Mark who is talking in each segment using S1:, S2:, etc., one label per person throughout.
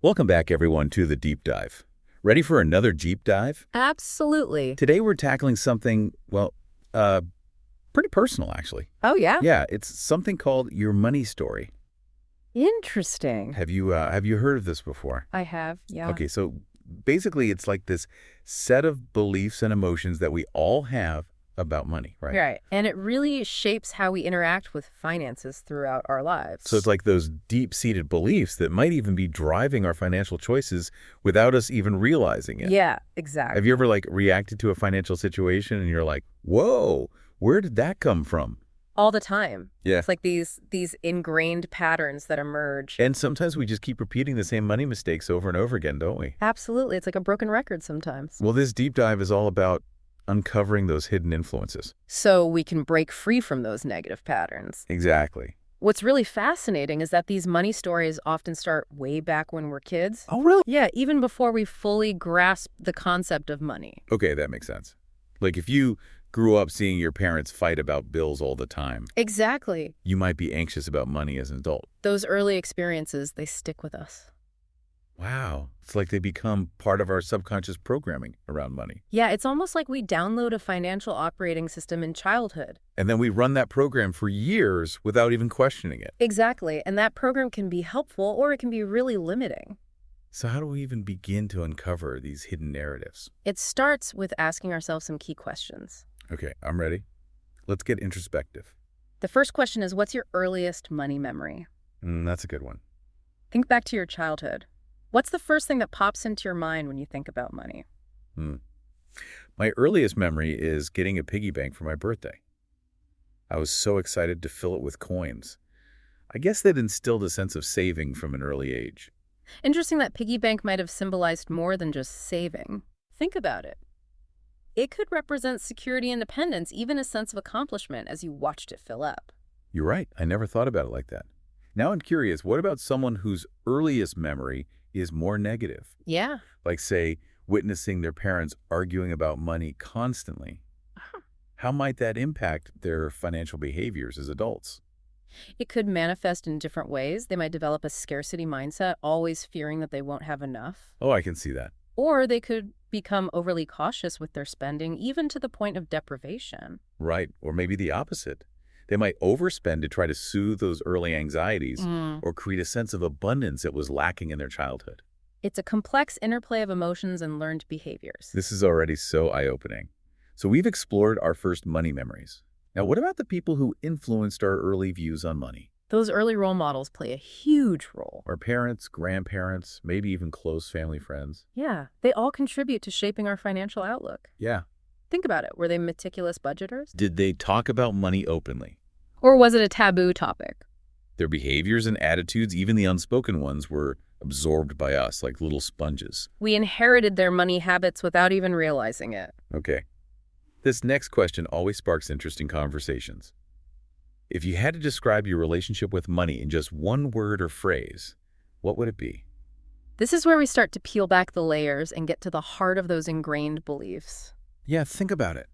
S1: Welcome back, everyone, to the Deep Dive. Ready for another deep dive?
S2: Absolutely.
S1: Today we're tackling something, well, pretty personal, actually.
S2: Oh, yeah?
S1: Yeah, it's something called your money story.
S2: Interesting.
S1: Have you heard of this before?
S2: I have, yeah.
S1: Okay, so basically it's like this set of beliefs and emotions that we all have about money, right?
S2: Right. And it really shapes how we interact with finances throughout our lives.
S1: So it's like those deep-seated beliefs that might even be driving our financial choices without us even realizing it.
S2: Yeah, exactly.
S1: Have you ever reacted to a financial situation and you're like, whoa, where did that come from?
S2: All the time.
S1: Yeah.
S2: It's like these ingrained patterns that emerge.
S1: And sometimes we just keep repeating the same money mistakes over and over again, don't we?
S2: Absolutely. It's like a broken record sometimes.
S1: Well, this deep dive is all about uncovering those hidden influences.
S2: So we can break free from those negative patterns.
S1: Exactly.
S2: What's really fascinating is that these money stories often start way back when we're kids.
S1: Oh, really?
S2: Yeah, even before we fully grasp the concept of money.
S1: Okay, that makes sense. Like if you grew up seeing your parents fight about bills all the time,
S2: Exactly.
S1: you might be anxious about money as an adult.
S2: Those early experiences, they stick with us.
S1: Wow. It's like they become part of our subconscious programming around money.
S2: Yeah, it's almost like we download a financial operating system in childhood.
S1: And then we run that program for years without even questioning it.
S2: Exactly, and that program can be helpful or it can be really limiting.
S1: So how do we even begin to uncover these hidden narratives?
S2: It starts with asking ourselves some key questions.
S1: Okay, I'm ready. Let's get introspective.
S2: The first question is, what's your earliest money memory?
S1: That's a good one.
S2: Think back to your childhood. What's the first thing that pops into your mind when you think about money?
S1: My earliest memory is getting a piggy bank for my birthday. I was so excited to fill it with coins. I guess that instilled a sense of saving from an early age.
S2: Interesting that piggy bank might have symbolized more than just saving. Think about it. It could represent security, independence, even a sense of accomplishment as you watched it fill up.
S1: You're right. I never thought about it like that. Now I'm curious, what about someone whose earliest memory is more negative?
S2: Yeah.
S1: Like, say, witnessing their parents arguing about money constantly. How might that impact their financial behaviors as adults?
S2: It could manifest in different ways. They might develop a scarcity mindset, always fearing that they won't have enough.
S1: Oh, I can see that.
S2: Or they could become overly cautious with their spending, even to the point of deprivation.
S1: Right. Or maybe the opposite. They might overspend to try to soothe those early anxieties or create a sense of abundance that was lacking in their childhood.
S2: It's a complex interplay of emotions and learned behaviors.
S1: This is already so eye-opening. So we've explored our first money memories. Now, what about the people who influenced our early views on money?
S2: Those early role models play a huge role.
S1: Our parents, grandparents, maybe even close family friends.
S2: Yeah, they all contribute to shaping our financial outlook.
S1: Yeah.
S2: Think about it. Were they meticulous budgeters?
S1: Did they talk about money openly?
S2: Or was it a taboo topic?
S1: Their behaviors and attitudes, even the unspoken ones, were absorbed by us like little sponges.
S2: We inherited their money habits without even realizing it.
S1: Okay. This next question always sparks interesting conversations. If you had to describe your relationship with money in just one word or phrase, what would it be?
S2: This is where we start to peel back the layers and get to the heart of those ingrained beliefs.
S1: Yeah, think about it.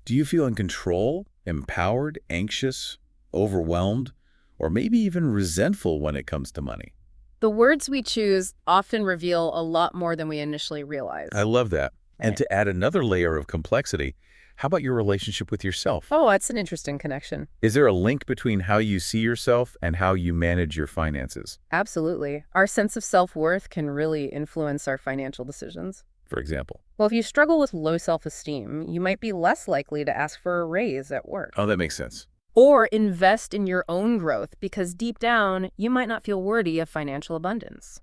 S1: Do you feel in control, empowered, anxious, overwhelmed, or maybe even resentful when it comes to money?
S2: The words we choose often reveal a lot more than we initially realize.
S1: I love that. And
S2: Right.
S1: to add another layer of complexity, how about your relationship with yourself?
S2: Oh, that's an interesting connection.
S1: Is there a link between how you see yourself and how you manage your finances?
S2: Absolutely. Our sense of self-worth can really influence our financial decisions.
S1: For example.
S2: Well, if you struggle with low self-esteem, you might be less likely to ask for a raise at work.
S1: Oh, that makes sense.
S2: Or invest in your own growth because deep down, you might not feel worthy of financial abundance.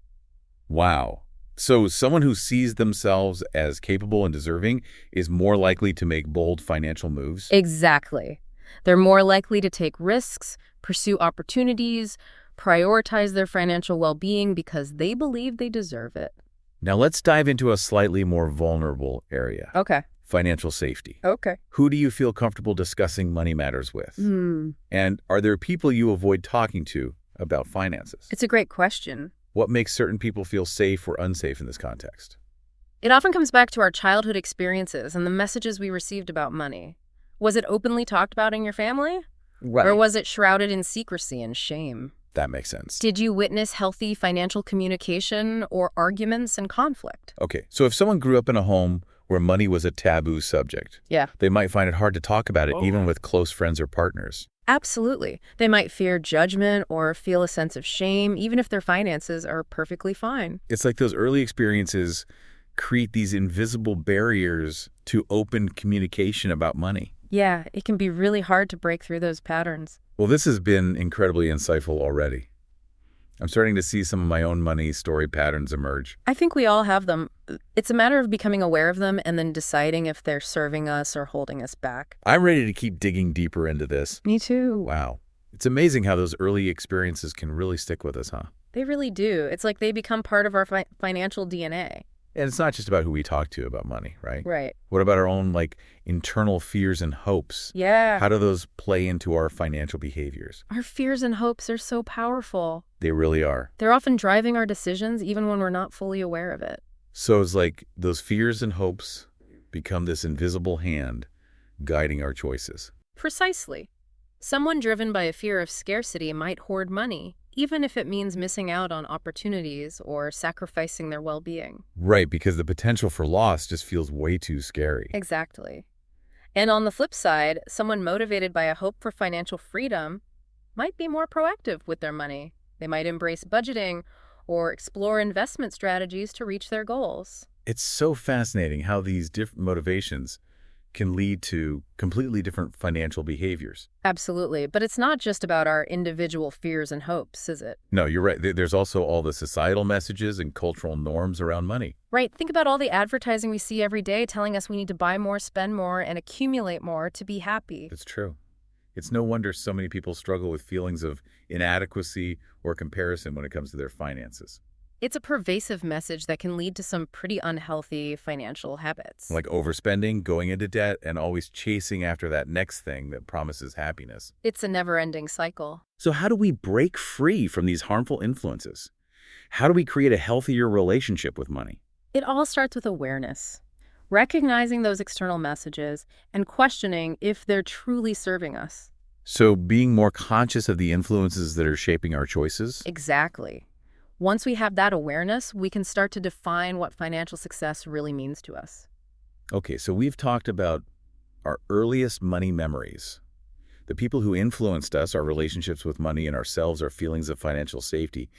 S1: Wow. So someone who sees themselves as capable and deserving is more likely to make bold financial moves?
S2: Exactly. They're more likely to take risks, pursue opportunities, prioritize their financial well-being because they believe they deserve it.
S1: Now let's dive into a slightly more vulnerable area.
S2: Okay.
S1: Financial safety.
S2: Okay.
S1: Who do you feel comfortable discussing money matters with? And are there people you avoid talking to about finances?
S2: It's a great question.
S1: What makes certain people feel safe or unsafe in this context?
S2: It often comes back to our childhood experiences and the messages we received about money. Was it openly talked about in your family?
S1: Right.
S2: Or was it shrouded in secrecy and shame?
S1: That makes sense.
S2: Did you witness healthy financial communication or arguments and conflict?
S1: Okay, so if someone grew up in a home where money was a taboo subject,
S2: Yeah.
S1: they might find it hard to talk about it even with close friends or partners.
S2: Absolutely. They might fear judgment or feel a sense of shame, even if their finances are perfectly fine.
S1: It's like those early experiences create these invisible barriers to open communication about money.
S2: Yeah, it can be really hard to break through those patterns.
S1: Well, this has been incredibly insightful already. I'm starting to see some of my own money story patterns emerge.
S2: I think we all have them. It's a matter of becoming aware of them and then deciding if they're serving us or holding us back.
S1: I'm ready to keep digging deeper into this.
S2: Me too.
S1: Wow. It's amazing how those early experiences can really stick with us, huh?
S2: They really do. It's like they become part of our financial DNA.
S1: And it's not just about who we talk to about money, right?
S2: Right.
S1: What about our own, internal fears and hopes?
S2: Yeah.
S1: How do those play into our financial behaviors?
S2: Our fears and hopes are so powerful.
S1: They really are.
S2: They're often driving our decisions even when we're not fully aware of it.
S1: So it's like those fears and hopes become this invisible hand guiding our choices.
S2: Precisely. Someone driven by a fear of scarcity might hoard money, even if it means missing out on opportunities or sacrificing their well-being.
S1: Right, because the potential for loss just feels way too scary.
S2: Exactly. And on the flip side, someone motivated by a hope for financial freedom might be more proactive with their money. They might embrace budgeting or explore investment strategies to reach their goals.
S1: It's so fascinating how these different motivations can lead to completely different financial behaviors.
S2: Absolutely. But it's not just about our individual fears and hopes, is it?
S1: No, you're right. There's also all the societal messages and cultural norms around money.
S2: Right. Think about all the advertising we see every day telling us we need to buy more, spend more, and accumulate more to be happy.
S1: It's true. It's no wonder so many people struggle with feelings of inadequacy or comparison when it comes to their finances.
S2: It's a pervasive message that can lead to some pretty unhealthy financial habits.
S1: Like overspending, going into debt, and always chasing after that next thing that promises happiness.
S2: It's a never-ending cycle.
S1: So how do we break free from these harmful influences? How do we create a healthier relationship with money?
S2: It all starts with awareness. Recognizing those external messages and questioning if they're truly serving us.
S1: So being more conscious of the influences that are shaping our choices?
S2: Exactly. Once we have that awareness, we can start to define what financial success really means to us.
S1: Okay, so we've talked about our earliest money memories, the people who influenced us, our relationships with money and ourselves, our feelings of financial safety,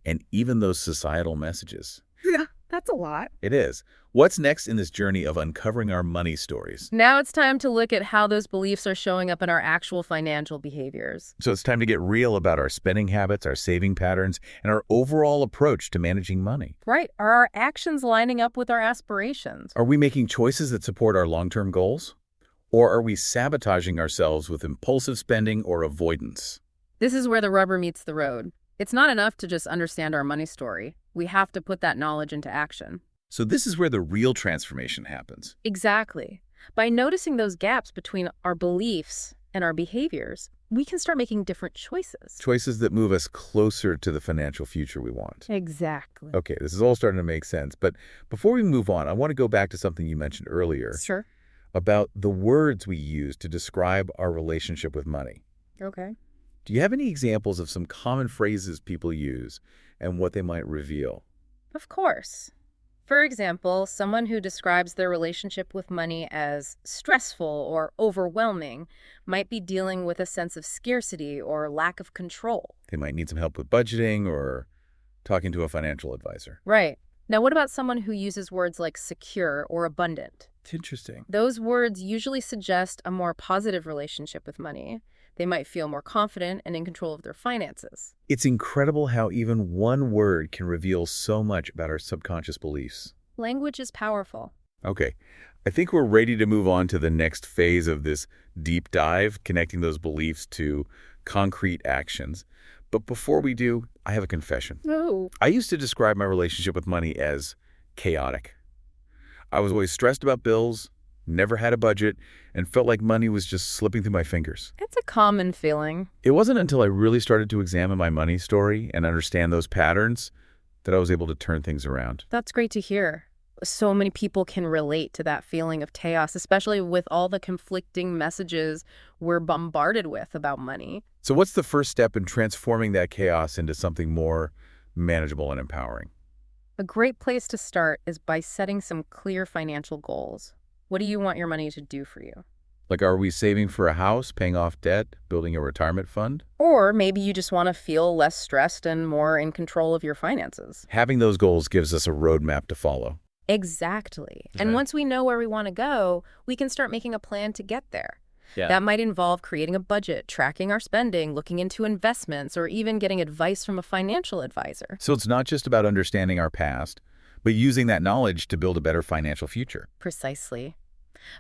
S1: and even those societal messages.
S2: Yeah, that's a lot.
S1: It is. What's next in this journey of uncovering our money stories?
S2: Now it's time to look at how those beliefs are showing up in our actual financial behaviors.
S1: So it's time to get real about our spending habits, our saving patterns, and our overall approach to managing money.
S2: Right. Are our actions lining up with our aspirations?
S1: Are we making choices that support our long-term goals? Or are we sabotaging ourselves with impulsive spending or avoidance?
S2: This is where the rubber meets the road. It's not enough to just understand our money story. We have to put that knowledge into action.
S1: So this is where the real transformation happens.
S2: Exactly. By noticing those gaps between our beliefs and our behaviors, we can start making different choices.
S1: Choices that move us closer to the financial future we want.
S2: Exactly.
S1: Okay, this is all starting to make sense. But before we move on, I want to go back to something you mentioned earlier
S2: Sure.
S1: about the words we use to describe our relationship with money.
S2: Okay.
S1: Do you have any examples of some common phrases people use and what they might reveal?
S2: Of course. For example, someone who describes their relationship with money as stressful or overwhelming might be dealing with a sense of scarcity or lack of control.
S1: They might need some help with budgeting or talking to a financial advisor.
S2: Right. Now, what about someone who uses words like secure or abundant?
S1: It's interesting.
S2: Those words usually suggest a more positive relationship with money. They might feel more confident and in control of their finances.
S1: It's incredible how even one word can reveal so much about our subconscious beliefs.
S2: Language is powerful.
S1: Okay, I think we're ready to move on to the next phase of this deep dive, connecting those beliefs to concrete actions. But before we do, I have a confession.
S2: Oh.
S1: I used to describe my relationship with money as chaotic. I was always stressed about bills, never had a budget, and felt like money was just slipping through my fingers.
S2: It's a common feeling.
S1: It wasn't until I really started to examine my money story and understand those patterns that I was able to turn things around.
S2: That's great to hear. So many people can relate to that feeling of chaos, especially with all the conflicting messages we're bombarded with about money.
S1: So what's the first step in transforming that chaos into something more manageable and empowering?
S2: A great place to start is by setting some clear financial goals. What do you want your money to do for you?
S1: Like, are we saving for a house, paying off debt, building a retirement fund?
S2: Or maybe you just want to feel less stressed and more in control of your finances.
S1: Having those goals gives us a roadmap to follow.
S2: Exactly. And
S1: Right.
S2: once we know where we want to go, we can start making a plan to get there.
S1: Yeah.
S2: That might involve creating a budget, tracking our spending, looking into investments, or even getting advice from a financial advisor.
S1: So it's not just about understanding our past, but using that knowledge to build a better financial future.
S2: Precisely.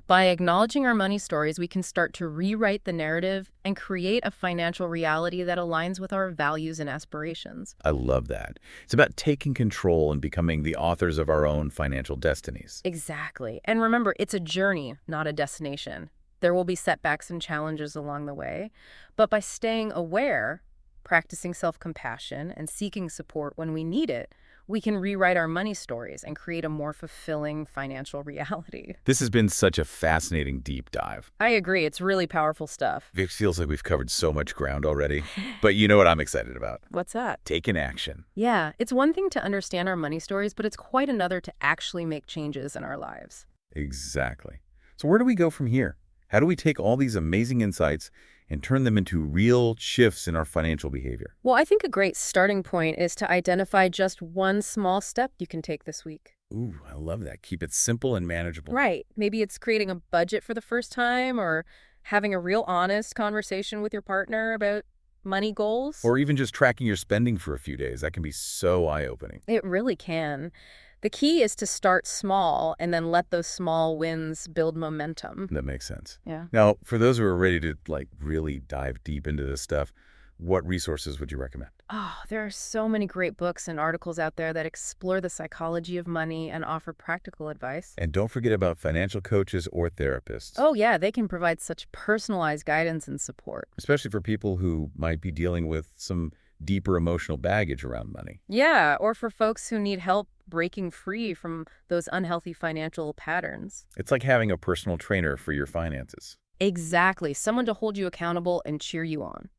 S2: By acknowledging our money stories, we can start to rewrite the narrative and create a financial reality that aligns with our values and aspirations.
S1: I love that. It's about taking control and becoming the authors of our own financial destinies.
S2: Exactly. And remember, it's a journey, not a destination. There will be setbacks and challenges along the way, but by staying aware, practicing self-compassion, and seeking support when we need it, we can rewrite our money stories and create a more fulfilling financial reality.
S1: This has been such a fascinating deep dive.
S2: I agree. It's really powerful stuff.
S1: It feels like we've covered so much ground already. But you know what I'm excited about?
S2: What's that?
S1: Taking action.
S2: Yeah, it's one thing to understand our money stories, but it's quite another to actually make changes in our lives.
S1: Exactly. So where do we go from here? How do we take all these amazing insights and turn them into real shifts in our financial behavior?
S2: Well, I think a great starting point is to identify just one small step you can take this week.
S1: Ooh, I love that. Keep it simple and manageable.
S2: Right. Maybe it's creating a budget for the first time or having a real honest conversation with your partner about money goals.
S1: Or even just tracking your spending for a few days. That can be so eye-opening.
S2: It really can. The key is to start small and then let those small wins build momentum.
S1: That makes sense.
S2: Yeah.
S1: Now, for those who are ready to really dive deep into this stuff, what resources would you recommend?
S2: Oh, there are so many great books and articles out there that explore the psychology of money and offer practical advice.
S1: And don't forget about financial coaches or therapists.
S2: Oh, yeah, they can provide such personalized guidance and support.
S1: Especially for people who might be dealing with some deeper emotional baggage around money.
S2: Yeah, or for folks who need help breaking free from those unhealthy financial patterns.
S1: It's like having a personal trainer for your finances.
S2: Exactly. Someone to hold you accountable and cheer you on.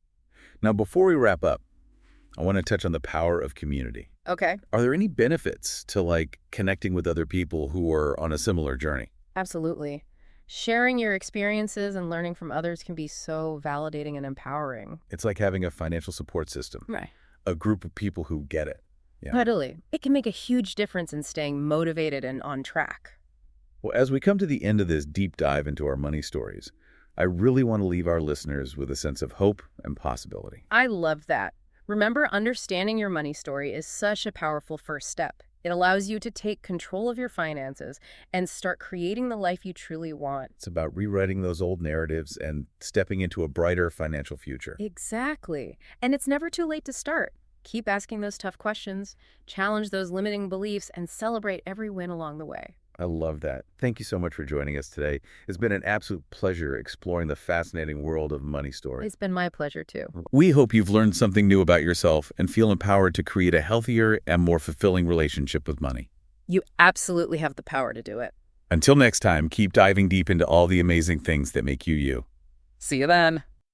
S1: Now, before we wrap up, I want to touch on the power of community.
S2: Okay.
S1: Are there any benefits to connecting with other people who are on a similar journey?
S2: Absolutely. Sharing your experiences and learning from others can be so validating and empowering.
S1: It's like having a financial support system,
S2: Right.
S1: a group of people who get it. Yeah.
S2: Totally. It can make a huge difference in staying motivated and on track.
S1: Well, as we come to the end of this deep dive into our money stories, I really want to leave our listeners with a sense of hope and possibility.
S2: I love that. Remember, understanding your money story is such a powerful first step. It allows you to take control of your finances and start creating the life you truly want.
S1: It's about rewriting those old narratives and stepping into a brighter financial future.
S2: Exactly. And it's never too late to start. Keep asking those tough questions, challenge those limiting beliefs, and celebrate every win along the way.
S1: I love that. Thank you so much for joining us today. It's been an absolute pleasure exploring the fascinating world of money stories.
S2: It's been my pleasure, too.
S1: We hope you've learned something new about yourself and feel empowered to create a healthier and more fulfilling relationship with money.
S2: You absolutely have the power to do it.
S1: Until next time, keep diving deep into all the amazing things that make you you.
S2: See you then.